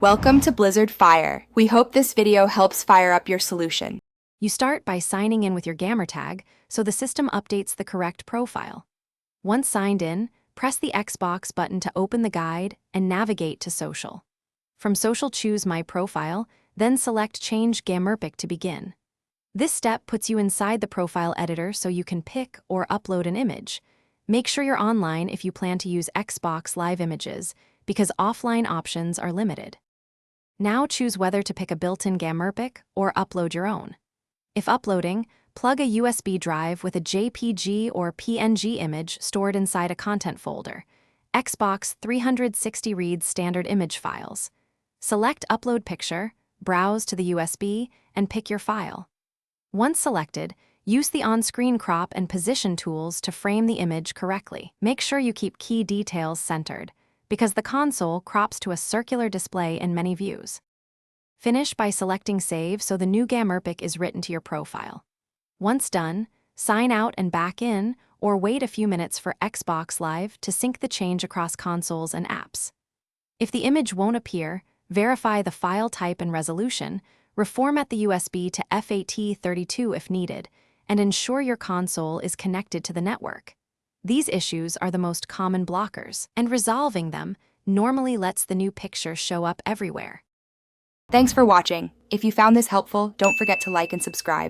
Welcome to Blizzard Fire. We hope this video helps fire up your solution. You start by signing in with your gamer tag so the system updates the correct profile. Once signed in, press the Xbox button to open the guide and navigate to Social. From Social, choose My Profile, then select Change Gamerpic to begin. This step puts you inside the profile editor so you can pick or upload an image. Make sure you're online if you plan to use Xbox Live Images, because offline options are limited. Now choose whether to pick a built-in Gamerpic or upload your own. If uploading, plug a USB drive with a JPG or PNG image stored inside a content folder. Xbox 360 reads standard image files. Select Upload Picture, browse to the USB, and pick your file. Once selected, use the on-screen crop and position tools to frame the image correctly. Make sure you keep key details centered, because the console crops to a circular display in many views. Finish by selecting Save so the new Gamerpic is written to your profile. Once done, sign out and back in, or wait a few minutes for Xbox Live to sync the change across consoles and apps. If the image won't appear, verify the file type and resolution, reformat the USB to FAT32 if needed, and ensure your console is connected to the network. These issues are the most common blockers, and resolving them normally lets the new picture show up everywhere. Thanks for watching. If you found this helpful, don't forget to like and subscribe.